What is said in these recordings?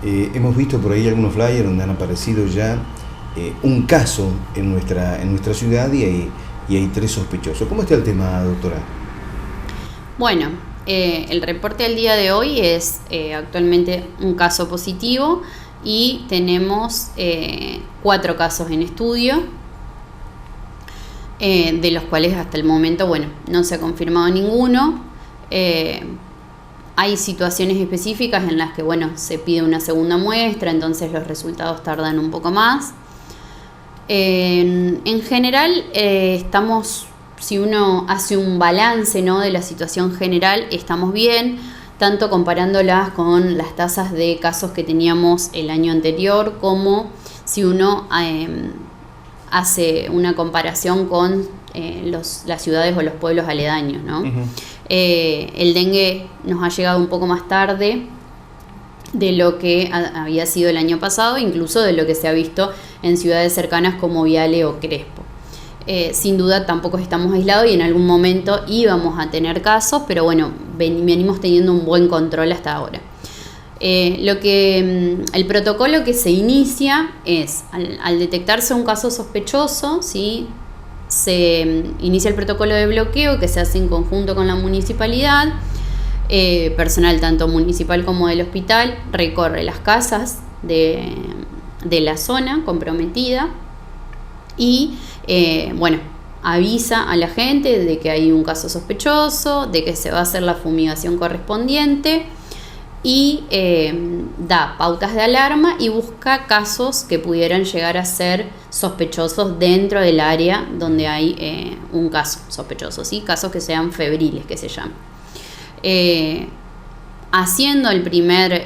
Hemos visto por ahí algunos flyers donde han aparecido ya un caso en nuestra ciudad y hay 3 sospechosos. ¿Cómo está el tema, doctora? Bueno, el reporte del día de hoy es actualmente un caso positivo y tenemos 4 casos en estudio, de los cuales hasta el momento, bueno, no se ha confirmado ninguno. Hay situaciones específicas en las que, bueno, se pide una segunda muestra, entonces los resultados tardan un poco más. En general, estamos, si uno hace un balance, ¿no?, de la situación general, estamos bien, tanto comparándolas con las tasas de casos que teníamos el año anterior, como si uno hace una comparación con las ciudades o los pueblos aledaños, ¿no? Uh-huh. El dengue nos ha llegado un poco más tarde de lo que había sido el año pasado, incluso de lo que se ha visto en ciudades cercanas como Viale o Crespo. Sin duda tampoco estamos aislados y en algún momento íbamos a tener casos, pero bueno, venimos teniendo un buen control hasta ahora. El protocolo que se inicia es, al detectarse un caso sospechoso, ¿sí?, se inicia el protocolo de bloqueo que se hace en conjunto con la municipalidad. Personal tanto municipal como del hospital recorre las casas de la zona comprometida y avisa a la gente de que hay un caso sospechoso, de que se va a hacer la fumigación correspondiente y da pautas de alarma y busca casos que pudieran llegar a ser sospechosos dentro del área donde hay un caso sospechoso, ¿sí? Casos que sean febriles, que se llaman. Haciendo el primer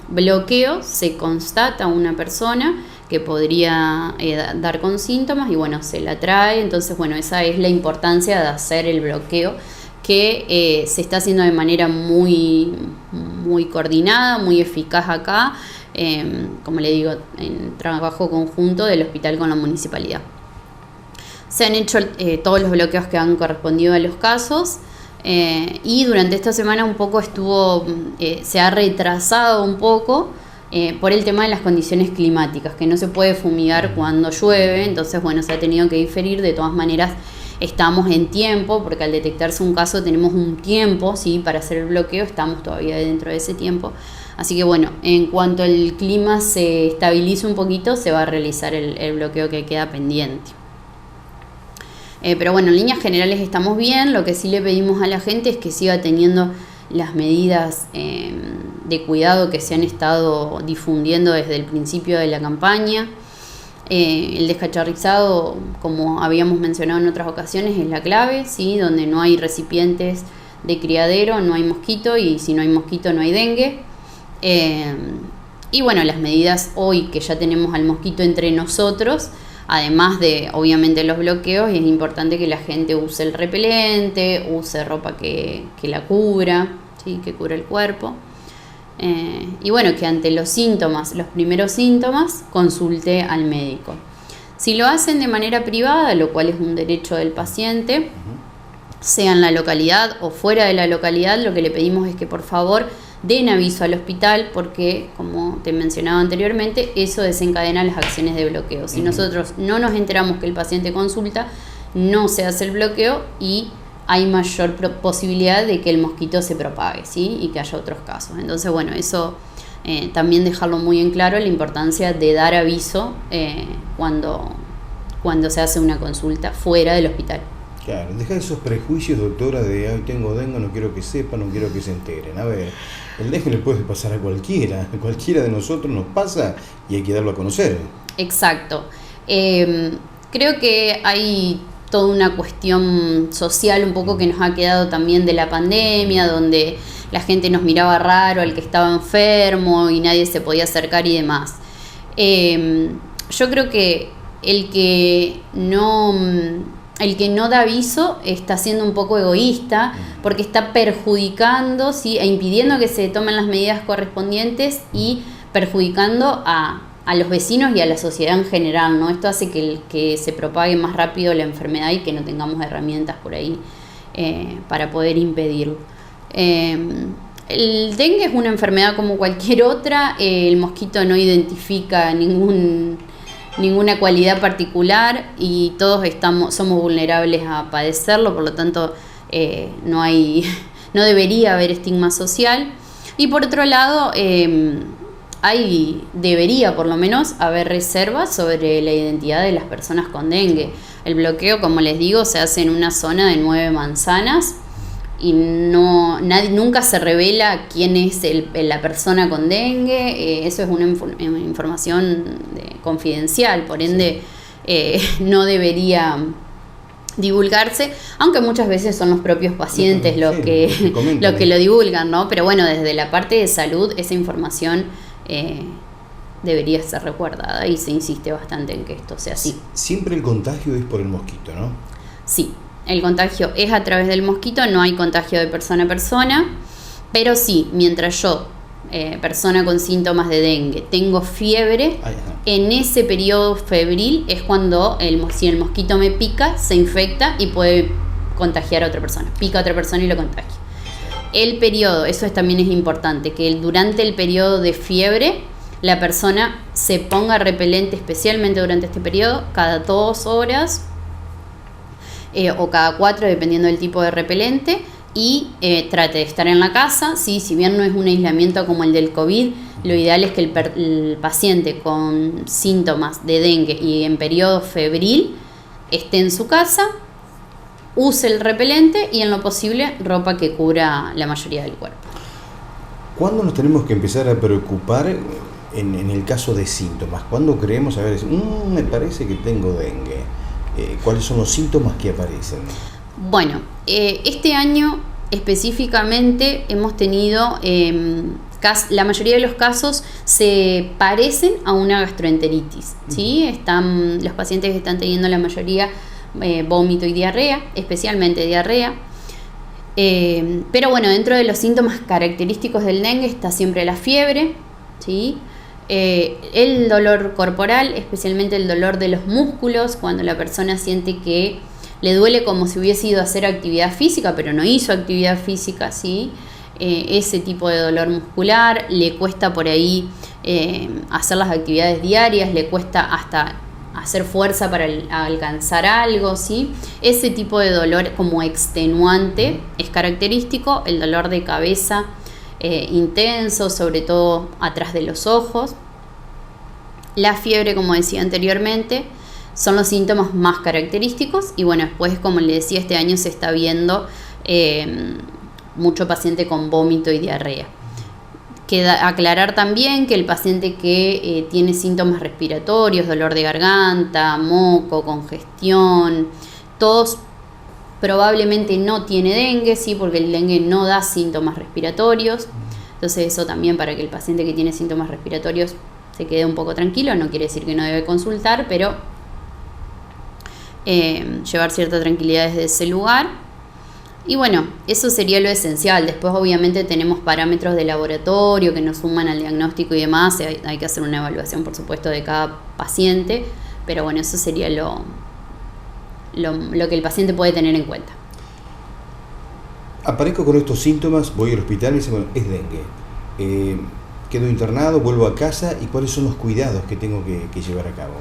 bloqueo, se constata una persona que podría dar con síntomas y bueno, se la trae. Entonces, bueno, esa es la importancia de hacer el bloqueo, que se está haciendo de manera muy, muy coordinada, muy eficaz acá, como le digo, en trabajo conjunto del hospital con la municipalidad. Se han hecho todos los bloqueos que han correspondido a los casos. Y durante esta semana un poco se ha retrasado un poco por el tema de las condiciones climáticas, que no se puede fumigar cuando llueve, entonces bueno, se ha tenido que diferir. De todas maneras estamos en tiempo, porque al detectarse un caso tenemos un tiempo, ¿sí?, para hacer el bloqueo, estamos todavía dentro de ese tiempo, así que bueno, en cuanto el clima se estabilice un poquito, se va a realizar el bloqueo que queda pendiente. Pero bueno, en líneas generales estamos bien. Lo que sí le pedimos a la gente es que siga teniendo las medidas de cuidado que se han estado difundiendo desde el principio de la campaña. El descacharrizado, como habíamos mencionado en otras ocasiones, es la clave, ¿sí? Donde no hay recipientes de criadero, no hay mosquito, y si no hay mosquito no hay dengue. Y bueno, las medidas hoy que ya tenemos al mosquito entre nosotros, además de, obviamente, los bloqueos, es importante que la gente use el repelente, use ropa que la cubra, ¿sí?, que cubra el cuerpo. Y bueno, que ante los primeros síntomas, consulte al médico. Si lo hacen de manera privada, lo cual es un derecho del paciente, sea en la localidad o fuera de la localidad, lo que le pedimos es que por favor den aviso al hospital, porque, como te mencionaba anteriormente, eso desencadena las acciones de bloqueo. Si nosotros no nos enteramos que el paciente consulta, no se hace el bloqueo y hay mayor posibilidad de que el mosquito se propague, ¿sí?, y que haya otros casos. Entonces, bueno, eso también dejarlo muy en claro, la importancia de dar aviso cuando se hace una consulta fuera del hospital. Claro, deja esos prejuicios, doctora, de hoy tengo dengue, no quiero que sepan, no quiero que se enteren. A ver, el dengue le puede pasar a cualquiera de nosotros nos pasa y hay que darlo a conocer. Exacto. Creo que hay toda una cuestión social un poco que nos ha quedado también de la pandemia, donde la gente nos miraba raro al que estaba enfermo y nadie se podía acercar y demás. Yo creo que el que no da aviso está siendo un poco egoísta, porque está perjudicando, ¿sí?, e impidiendo que se tomen las medidas correspondientes y perjudicando a los vecinos y a la sociedad en general, ¿no? Esto hace que se propague más rápido la enfermedad y que no tengamos herramientas por ahí para poder impedirlo. El dengue es una enfermedad como cualquier otra. El mosquito no identifica ninguna cualidad particular y todos somos vulnerables a padecerlo, por lo tanto no debería haber estigma social. Y por otro lado, debería por lo menos haber reservas sobre la identidad de las personas con dengue. El bloqueo, como les digo, se hace en una zona de 9 manzanas y nunca se revela quién es la persona con dengue. Eso es una información confidencial, por ende no debería divulgarse, aunque muchas veces son los propios pacientes los que lo divulgan, ¿no? Pero bueno, desde la parte de salud esa información debería ser resguardada y se insiste bastante en que esto sea así. Siempre el contagio es por el mosquito, ¿no? Sí, el contagio es a través del mosquito, no hay contagio de persona a persona, pero sí, mientras yo, persona con síntomas de dengue, tengo fiebre, en ese periodo febril es cuando si el mosquito me pica, se infecta y puede contagiar a otra persona. Pica a otra persona y lo contagia. El periodo, también es importante, que durante el periodo de fiebre la persona se ponga repelente, especialmente durante este periodo, cada 2 horas o cada 4, dependiendo del tipo de repelente, y trate de estar en la casa. ¿Sí? Si bien no es un aislamiento como el del COVID, lo ideal es que el paciente con síntomas de dengue y en periodo febril esté en su casa, use el repelente y en lo posible ropa que cubra la mayoría del cuerpo. ¿Cuándo nos tenemos que empezar a preocupar en el caso de síntomas? ¿Cuándo creemos, me parece que tengo dengue? ¿Cuáles son los síntomas que aparecen? Bueno, este año específicamente hemos tenido, la mayoría de los casos se parecen a una gastroenteritis, ¿sí? Los pacientes que están teniendo la mayoría vómito y diarrea, especialmente diarrea. Pero bueno, dentro de los síntomas característicos del dengue está siempre la fiebre, ¿sí? El dolor corporal, especialmente el dolor de los músculos, cuando la persona siente que le duele como si hubiese ido a hacer actividad física, pero no hizo actividad física, ¿sí? Ese tipo de dolor muscular, le cuesta por ahí hacer las actividades diarias, le cuesta hasta hacer fuerza para alcanzar algo, ¿sí? Ese tipo de dolor como extenuante es característico. El dolor de cabeza intenso, sobre todo atrás de los ojos. La fiebre, como decía anteriormente, son los síntomas más característicos. Y bueno, después, como le decía, este año se está viendo mucho paciente con vómito y diarrea. Queda aclarar también que el paciente que tiene síntomas respiratorios, dolor de garganta, moco, congestión, todos probablemente no tiene dengue, ¿sí? Porque el dengue no da síntomas respiratorios. Entonces eso también, para que el paciente que tiene síntomas respiratorios se quede un poco tranquilo. No quiere decir que no debe consultar, pero llevar cierta tranquilidad desde ese lugar. Y bueno, eso sería lo esencial. Después obviamente tenemos parámetros de laboratorio que nos suman al diagnóstico y demás. Hay que hacer una evaluación, por supuesto, de cada paciente. Pero bueno, eso sería lo que el paciente puede tener en cuenta. Aparezco con estos síntomas, voy al hospital y dicen, bueno, es dengue. Quedo internado, vuelvo a casa, ¿y cuáles son los cuidados que tengo que llevar a cabo?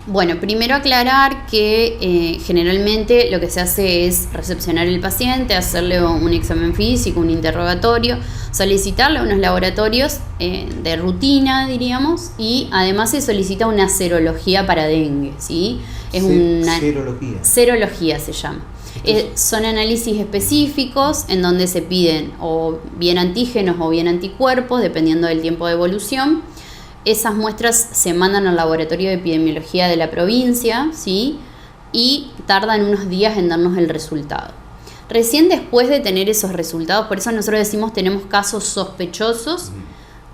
Bueno, primero aclarar que generalmente lo que se hace es recepcionar al paciente, hacerle un examen físico, un interrogatorio, solicitarle unos laboratorios de rutina, diríamos, y además se solicita una serología para dengue, ¿sí? Es una serología. Serología se llama. Son análisis específicos en donde se piden o bien antígenos o bien anticuerpos, dependiendo del tiempo de evolución. Esas muestras se mandan al laboratorio de epidemiología de la provincia, ¿sí? Y tardan unos días en darnos el resultado. Recién después de tener esos resultados, por eso nosotros decimos tenemos casos sospechosos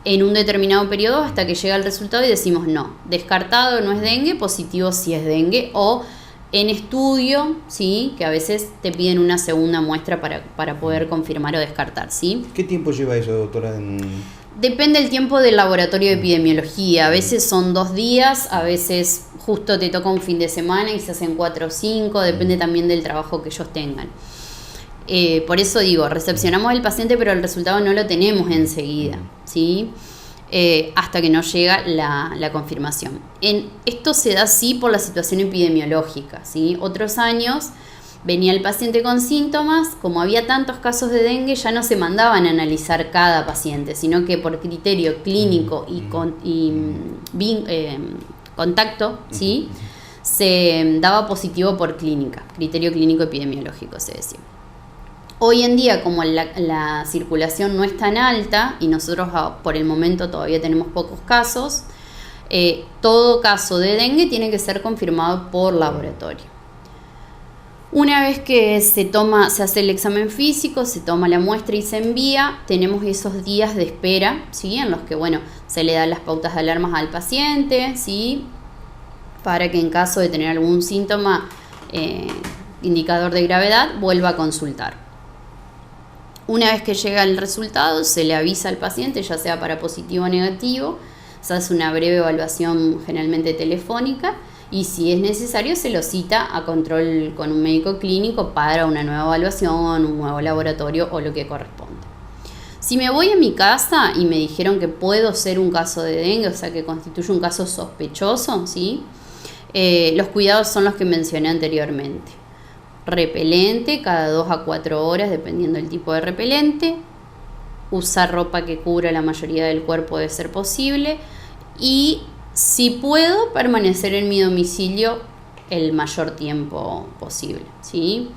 en un determinado periodo hasta que llega el resultado y decimos no, descartado no es dengue, positivo sí es dengue, o en estudio, ¿sí? Que a veces te piden una segunda muestra para poder confirmar o descartar, ¿sí? ¿Qué tiempo lleva eso, doctora? Depende del tiempo del laboratorio de epidemiología. A veces son 2 días, a veces justo te toca un fin de semana y se hacen 4 o 5, depende también del trabajo que ellos tengan. Por eso digo, recepcionamos el paciente, pero el resultado no lo tenemos enseguida, ¿sí? Hasta que nos llega la confirmación. Esto se da así por la situación epidemiológica, ¿sí? Otros años venía el paciente con síntomas, como había tantos casos de dengue, ya no se mandaban a analizar cada paciente, sino que por criterio clínico y contacto, ¿sí? Se daba positivo por clínica, criterio clínico epidemiológico se decía. Hoy en día, como la circulación no es tan alta y nosotros por el momento todavía tenemos pocos casos, todo caso de dengue tiene que ser confirmado por laboratorio. Una vez que se hace el examen físico, se toma la muestra y se envía, tenemos esos días de espera, ¿sí? En los que se le dan las pautas de alarmas al paciente, ¿sí? Para que en caso de tener algún síntoma indicador de gravedad, vuelva a consultar. Una vez que llega el resultado, se le avisa al paciente, ya sea para positivo o negativo, se hace una breve evaluación generalmente telefónica y si es necesario se lo cita a control con un médico clínico para una nueva evaluación, un nuevo laboratorio o lo que corresponda. Si me voy a mi casa y me dijeron que puedo ser un caso de dengue, o sea que constituye un caso sospechoso, ¿sí? Los cuidados son los que mencioné anteriormente. Repelente cada 2 a 4 horas, dependiendo del tipo de repelente. Usar ropa que cubra la mayoría del cuerpo de ser posible. Y si puedo, permanecer en mi domicilio el mayor tiempo posible, ¿sí?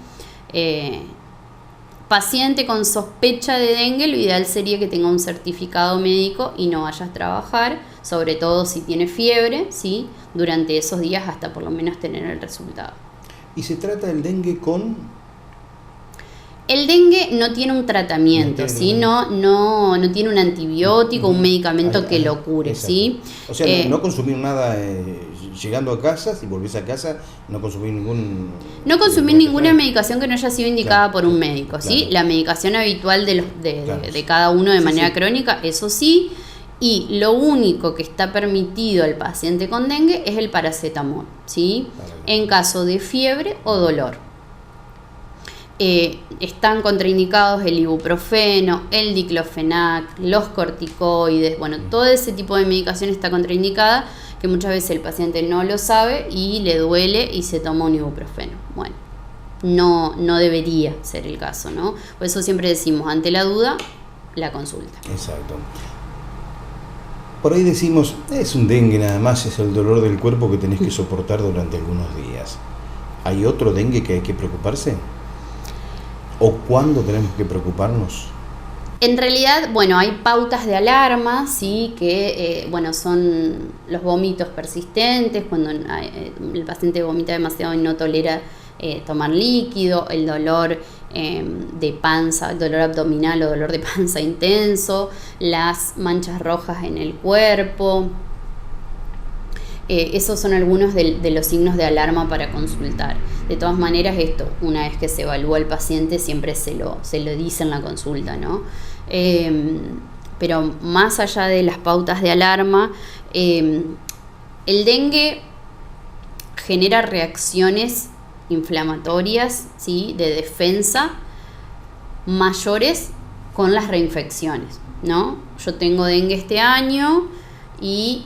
Paciente con sospecha de dengue, lo ideal sería que tenga un certificado médico y no vaya a trabajar, sobre todo si tiene fiebre, ¿sí? Durante esos días hasta por lo menos tener el resultado. ¿Y se trata el dengue con...? El dengue no tiene un tratamiento, ¿sí? No tiene un antibiótico, un medicamento que lo cure, exacto. ¿sí? O sea, no consumir nada llegando a casa, si volvés a casa, no consumir ninguna medicación que no haya sido indicada por un médico, ¿sí? Claro. La medicación habitual de cada uno de manera crónica, eso sí, y lo único que está permitido al paciente con dengue es el paracetamol, ¿sí? En caso de fiebre o dolor. Están contraindicados el ibuprofeno, el diclofenac, los corticoides, todo ese tipo de medicación está contraindicada, que muchas veces el paciente no lo sabe y le duele y se toma un ibuprofeno. Bueno, no debería ser el caso, ¿no? Por eso siempre decimos, ante la duda, la consulta. Exacto. Por ahí decimos, es un dengue nada más, es el dolor del cuerpo que tenés que soportar durante algunos días. ¿Hay otro dengue que hay que preocuparse? ¿O cuándo tenemos que preocuparnos? En realidad, hay pautas de alarma, sí, que son los vómitos persistentes, cuando el paciente vomita demasiado y no tolera tomar líquido, el dolor de panza, el dolor abdominal o dolor de panza intenso, las manchas rojas en el cuerpo. Esos son algunos de los signos de alarma para consultar. De todas maneras, una vez que se evalúa el paciente, siempre se lo dice en la consulta, ¿no? Pero más allá de las pautas de alarma, el dengue genera reacciones inflamatorias, ¿sí? De defensa mayores con las reinfecciones, ¿no? Yo tengo dengue este año y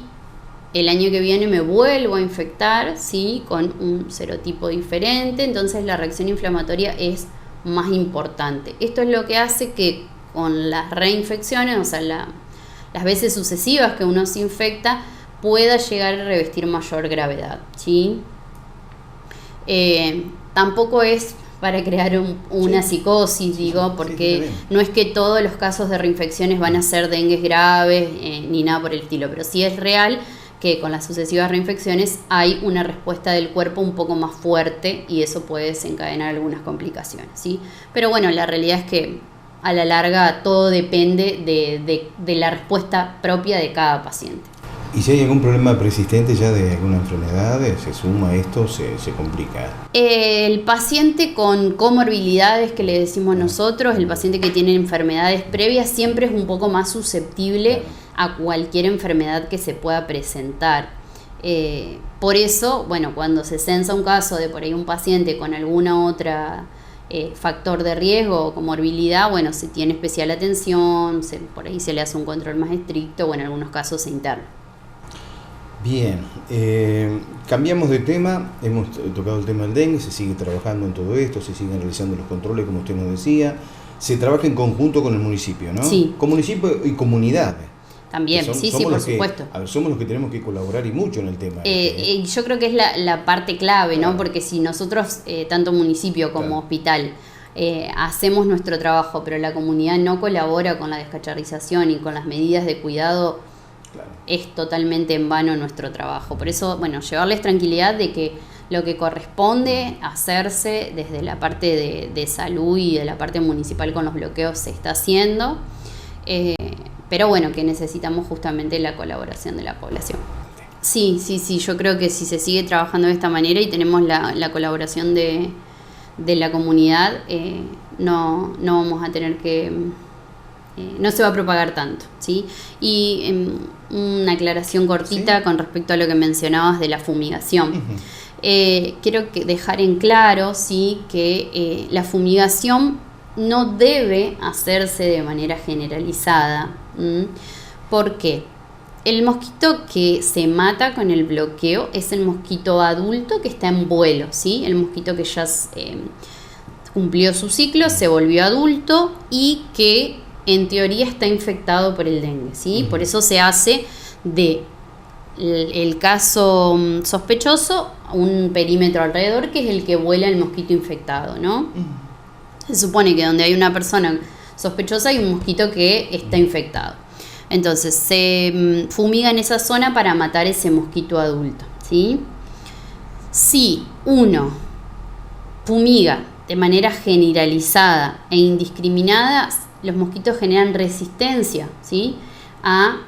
el año que viene me vuelvo a infectar, ¿sí? Con un serotipo diferente, entonces la reacción inflamatoria es más importante. Esto es lo que hace que con las reinfecciones, o sea, las veces sucesivas que uno se infecta, pueda llegar a revestir mayor gravedad, ¿sí? Tampoco es para crear una psicosis, porque no es que todos los casos de reinfecciones van a ser dengues graves, ni nada por el estilo, pero sí es real que con las sucesivas reinfecciones hay una respuesta del cuerpo un poco más fuerte y eso puede desencadenar algunas complicaciones, ¿sí? Pero la realidad es que a la larga todo depende de la respuesta propia de cada paciente. ¿Y si hay algún problema persistente ya de alguna enfermedad, se suma esto, se complica? El paciente con comorbilidades, que le decimos nosotros, el paciente que tiene enfermedades previas, siempre es un poco más susceptible a cualquier enfermedad que se pueda presentar. Por eso, cuando se censa un caso de por ahí un paciente con alguna otra factor de riesgo o comorbilidad, bueno, se tiene especial atención, por ahí se le hace un control más estricto o en algunos casos se interna. Bien, cambiamos de tema, hemos tocado el tema del dengue, se sigue trabajando en todo esto, se siguen realizando los controles, como usted nos decía, se trabaja en conjunto con el municipio, ¿no? Sí. Con municipio y comunidad. También, sí, por supuesto. A ver, somos los que tenemos que colaborar y mucho en el tema. Yo creo que es la parte clave, ¿no? Porque si nosotros, tanto municipio como hospital, hacemos nuestro trabajo, pero la comunidad no colabora con la descacharrización y con las medidas de cuidado, es totalmente en vano nuestro trabajo. Por eso, bueno, llevarles tranquilidad de que lo que corresponde hacerse desde la parte de salud y de la parte municipal con los bloqueos se está haciendo. Pero bueno, que necesitamos justamente la colaboración de la población. Sí, yo creo que si se sigue trabajando de esta manera y tenemos la colaboración de la comunidad, no vamos a tener que... no se va a propagar tanto, ¿sí? Y una aclaración cortita con respecto a lo que mencionabas de la fumigación. Quiero dejar en claro, ¿sí?, que la fumigación no debe hacerse de manera generalizada. ¿Por qué? El mosquito que se mata con el bloqueo es el mosquito adulto que está en vuelo, ¿sí? El mosquito que ya cumplió su ciclo, se volvió adulto y que en teoría está infectado por el dengue, ¿sí? Por eso se hace de el caso sospechoso un perímetro alrededor, que es el que vuela el mosquito infectado, ¿no? Se supone que donde hay una persona sospechosa hay un mosquito que está infectado. Entonces se fumiga en esa zona para matar ese mosquito adulto, ¿sí? Si uno fumiga de manera generalizada e indiscriminada, los mosquitos generan resistencia, ¿sí?, al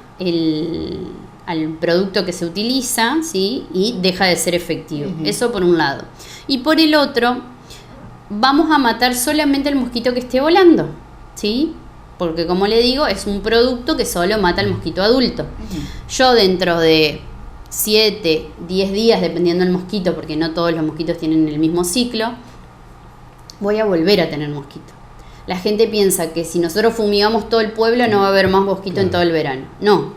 producto que se utiliza, ¿sí?, y deja de ser efectivo. Eso por un lado. Y por el otro, vamos a matar solamente el mosquito que esté volando, ¿sí? Porque, como le digo, es un producto que solo mata al mosquito adulto. Yo dentro de 7, 10 días, dependiendo del mosquito, porque no todos los mosquitos tienen el mismo ciclo, voy a volver a tener mosquito. La gente piensa que si nosotros fumigamos todo el pueblo no va a haber más mosquito en todo el verano. No,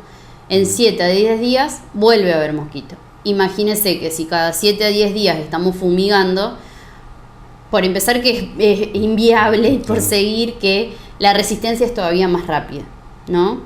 en 7 a 10 días vuelve a haber mosquito. Imagínese que si cada 7 a 10 días estamos fumigando, por empezar que es inviable, y por seguir que la resistencia es todavía más rápida, ¿no?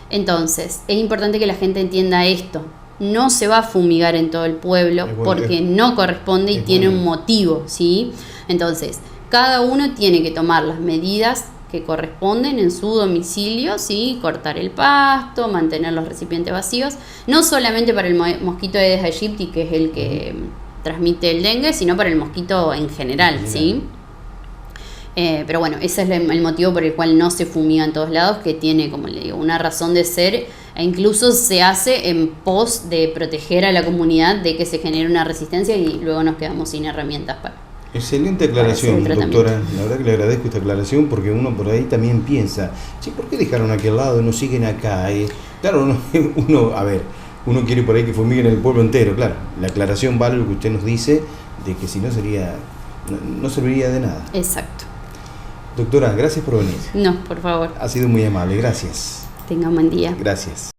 Entonces, es importante que la gente entienda esto. No se va a fumigar en todo el pueblo porque no corresponde y tiene un motivo, ¿sí? Entonces, cada uno tiene que tomar las medidas que corresponden en su domicilio, ¿sí? Cortar el pasto, mantener los recipientes vacíos, no solamente para el mosquito Aedes aegypti, que es el que transmite el dengue, sino para el mosquito en general, ¿sí? Pero bueno, ese es el motivo por el cual no se fumiga en todos lados, que tiene, como le digo, una razón de ser, e incluso se hace en pos de proteger a la comunidad de que se genere una resistencia y luego nos quedamos sin herramientas para... Excelente aclaración, doctora. La verdad que le agradezco esta aclaración, porque uno por ahí también piensa, sí, ¿por qué dejaron aquel lado y no siguen acá? Claro, uno quiere por ahí que fumiguen el pueblo entero, claro. La aclaración vale lo que usted nos dice, de que si no no serviría de nada. Exacto. Doctora, gracias por venir. No, por favor. Ha sido muy amable, gracias. Tenga un buen día. Gracias.